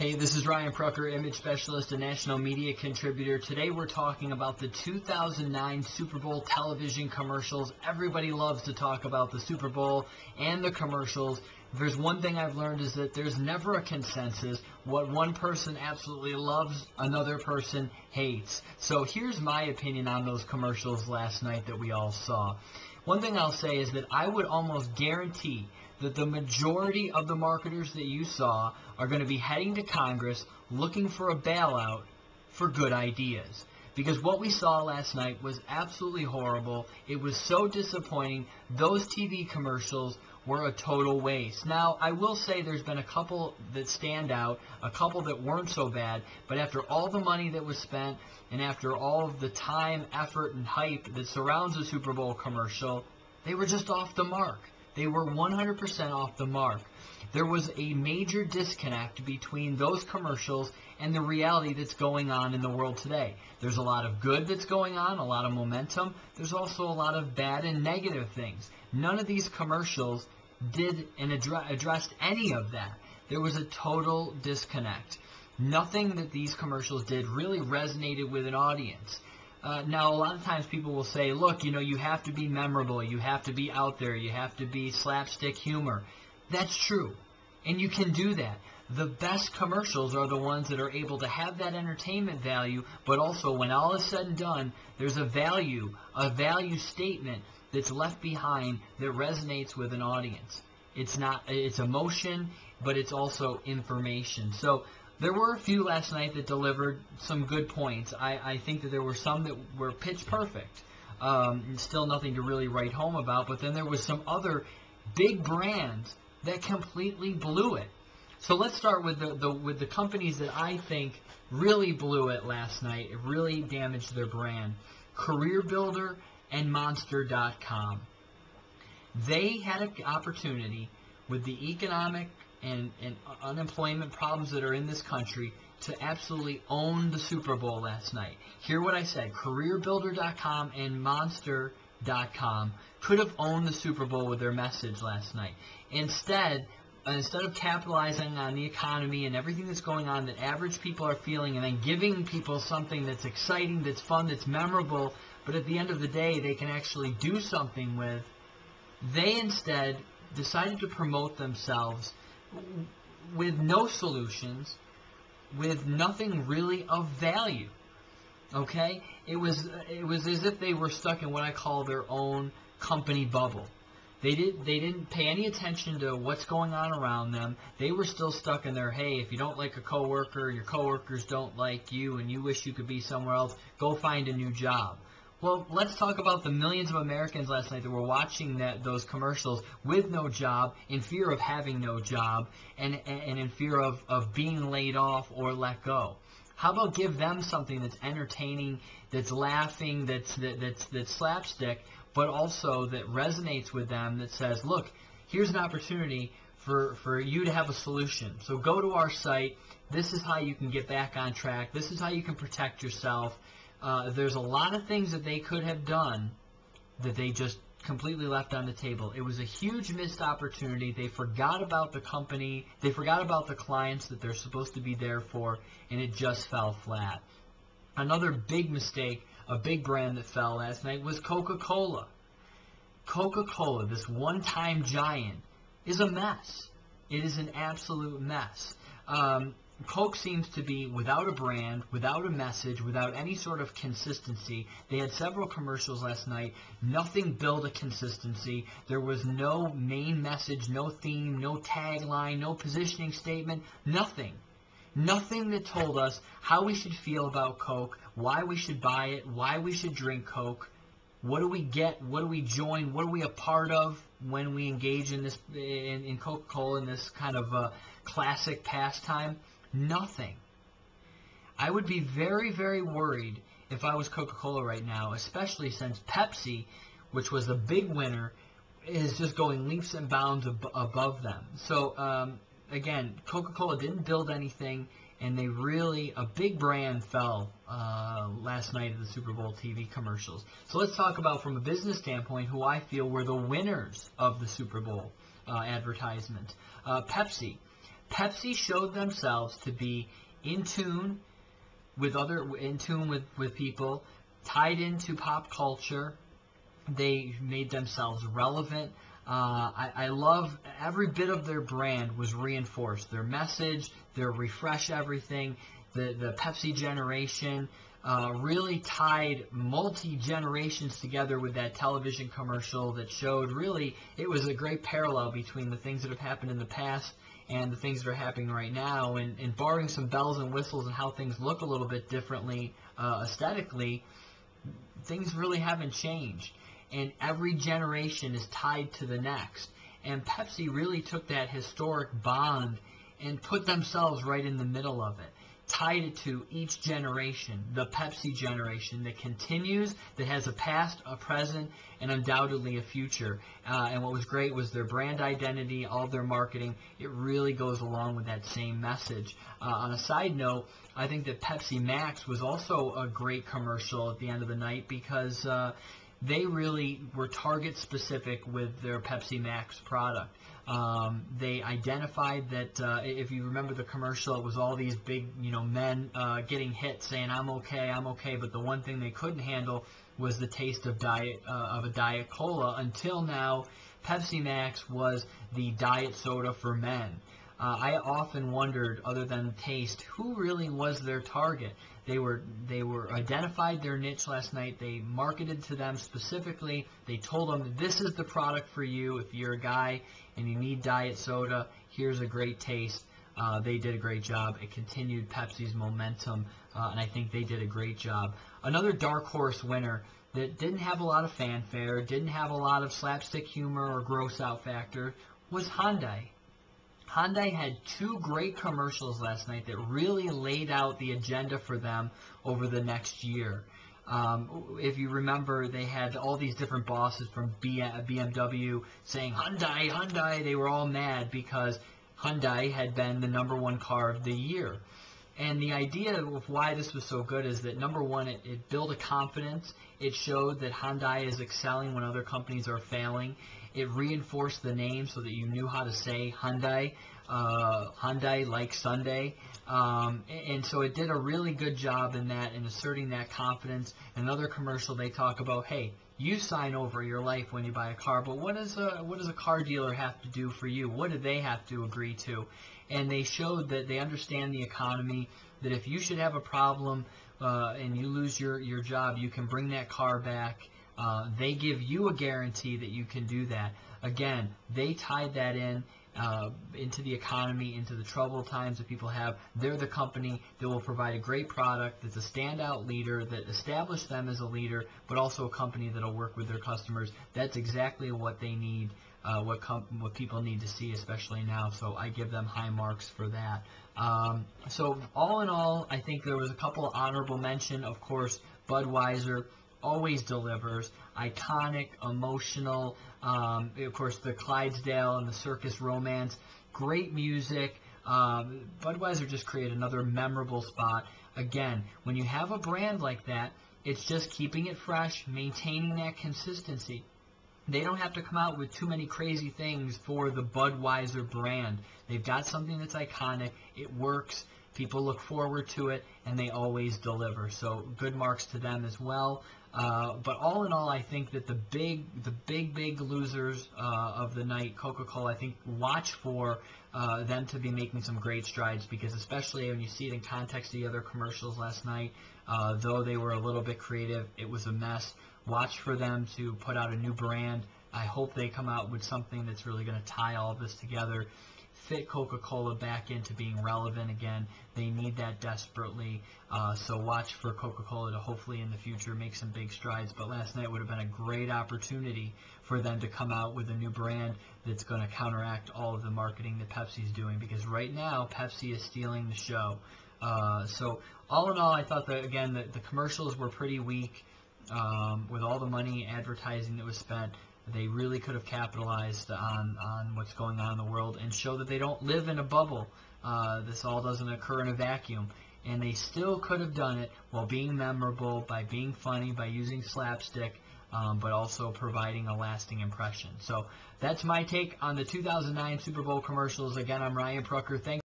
Hey, this is Ryan Prucker, image specialist and national media contributor. Today we're talking about the 2009 Super Bowl television commercials. Everybody loves to talk about the Super Bowl and the commercials. If there's one thing I've learned is that there's never a consensus. What one person absolutely loves, another person hates. So here's my opinion on those commercials last night that we all saw. One thing I'll say is that I would almost guarantee that the majority of the marketers that you saw are going to be heading to Congress looking for a bailout for good ideas. Because what we saw last night was absolutely horrible. It was so disappointing. Those TV commercials were a total waste. Now, I will say there's been a couple that stand out, a couple that weren't so bad, but after all the money that was spent and after all of the time, effort, and hype that surrounds a Super Bowl commercial, they were just off the mark. They were 100% off the mark. There was a major disconnect between those commercials and the reality that's going on in the world today. There's a lot of good that's going on, a lot of momentum. There's also a lot of bad and negative things. None of these commercials did and addressed any of that. There was a total disconnect. Nothing that these commercials did really resonated with an audience. Now, a lot of times people will say, look, you have to be memorable, you have to be out there, you have to be slapstick humor. That's true, and you can do that. The best commercials are the ones that are able to have that entertainment value, but also when all is said and done, there's a value statement that's left behind that resonates with an audience. It's emotion, but it's also information. So there were a few last night that delivered some good points. I think that there were some that were pitch perfect. Still nothing to really write home about, but then there was some other big brands that completely blew it. So let's start with the companies that I think really blew it last night. It really damaged their brand. Career Builder and Monster.com. They had an opportunity with the economic and unemployment problems that are in this country to absolutely own the Super Bowl last night. Hear what I said. CareerBuilder.com and Monster.com could have owned the Super Bowl with their message last night. Instead of capitalizing on the economy and everything that's going on that average people are feeling and then giving people something that's exciting, that's fun, that's memorable, but at the end of the day they can actually do something with, they instead decided to promote themselves with no solutions, with nothing really of value. Okay? It was as if they were stuck in what I call their own company bubble. They didn't pay any attention to what's going on around them. They were still stuck in their, hey, if you don't like a coworker, your coworkers don't like you, and you wish you could be somewhere else, go find a new job. Well, let's talk about the millions of Americans last night that were watching those commercials with no job, in fear of having no job, and in fear of being laid off or let go. How about give them something that's entertaining, that's laughing, that's slapstick, but also that resonates with them, that says, look, here's an opportunity for you to have a solution. So go to our site. This is how you can get back on track. This is how you can protect yourself. There's a lot of things that they could have done that they just completely left on the table. It was a huge missed opportunity. They forgot about the company. They forgot about the clients that they're supposed to be there for, and it just fell flat. Another big mistake, a big brand that fell last night, was Coca-Cola. Coca-Cola, this one-time giant, is a mess. It is an absolute mess. Coke seems to be without a brand, without a message, without any sort of consistency. They had several commercials last night. Nothing built a consistency. There was no main message, no theme, no tagline, no positioning statement, nothing. Nothing that told us how we should feel about Coke, why we should buy it, why we should drink Coke. What do we get? What do we join? What are we a part of when we engage in this in Coca-Cola, in this kind of classic pastime? Nothing. I would be very, very worried if I was Coca-Cola right now, especially since Pepsi, which was the big winner, is just going leaps and bounds above them. So, again, Coca-Cola didn't build anything, and a big brand fell last night at the Super Bowl TV commercials. So let's talk about, from a business standpoint, who I feel were the winners of the Super Bowl advertisement. Pepsi. Pepsi showed themselves to be in tune with people, tied into pop culture. They made themselves relevant. I love every bit of their brand was reinforced. Their message, their refresh everything, the Pepsi generation really tied multi-generations together with that television commercial that showed really it was a great parallel between the things that have happened in the past and the things that are happening right now. And barring some bells and whistles and how things look a little bit differently aesthetically, things really haven't changed. And every generation is tied to the next. And Pepsi really took that historic bond and put themselves right in the middle of it, tied it to each generation, the Pepsi generation that continues, that has a past, a present, and undoubtedly a future. And what was great was their brand identity, all of their marketing, it really goes along with that same message. On a side note, I think that Pepsi Max was also a great commercial at the end of the night because they really were target specific with their Pepsi Max product. They identified that if you remember the commercial, it was all these big, men getting hit saying I'm okay, but the one thing they couldn't handle was the taste of a Diet Cola. Until now, Pepsi Max was the diet soda for men. I often wondered, other than taste, who really was their target. They were identified their niche last night. They marketed to them specifically. They told them this is the product for you. If you're a guy and you need diet soda, here's a great taste. They did a great job. It continued Pepsi's momentum, and I think they did a great job. Another dark horse winner that didn't have a lot of fanfare, didn't have a lot of slapstick humor or gross out factor was Hyundai. Hyundai had two great commercials last night that really laid out the agenda for them over the next year. If you remember, they had all these different bosses from BMW saying, Hyundai, Hyundai. They were all mad because Hyundai had been the #1 car of the year. And the idea of why this was so good is that, number one, it built a confidence. It showed that Hyundai is excelling when other companies are failing. It reinforced the name so that you knew how to say Hyundai, Hyundai like Sunday. And so it did a really good job in that, in asserting that confidence. Another commercial, they talk about, hey, you sign over your life when you buy a car, but what does a car dealer have to do for you? What do they have to agree to? And they showed that they understand the economy, that if you should have a problem and you lose your job, you can bring that car back. They give you a guarantee that you can do that. Again, they tied that into the economy, into the troubled times that people have. They're the company that will provide a great product that's a standout leader, that established them as a leader, but also a company that will work with their customers. That's exactly what they need, what people need to see, especially now. So I give them high marks for that. So all in all, I think there was a couple of honorable mention. Of course, Budweiser always delivers. Iconic, emotional. Of course, the Clydesdale and the Circus Romance. Great music. Budweiser just created another memorable spot. Again, when you have a brand like that, it's just keeping it fresh, maintaining that consistency. They don't have to come out with too many crazy things for the Budweiser brand. They've got something that's iconic. It works. People look forward to it, and they always deliver. So good marks to them as well. But all in all, I think that the big losers of the night, Coca-Cola, I think watch for them to be making some great strides, because especially when you see it in context of the other commercials last night, though they were a little bit creative, it was a mess. Watch for them to put out a new brand. I hope they come out with something that's really going to tie all of this together, fit Coca-Cola back into being relevant again. They need that desperately. So watch for Coca-Cola to hopefully in the future make some big strides. But last night would have been a great opportunity for them to come out with a new brand that's going to counteract all of the marketing that Pepsi's doing, because right now Pepsi is stealing the show. So all in all, I thought that, again, the commercials were pretty weak. With all the money advertising that was spent, they really could have capitalized on what's going on in the world and show that they don't live in a bubble. This all doesn't occur in a vacuum. And they still could have done it while being memorable, by being funny, by using slapstick, but also providing a lasting impression. So that's my take on the 2009 Super Bowl commercials. Again, I'm Ryan Prucker. Thanks.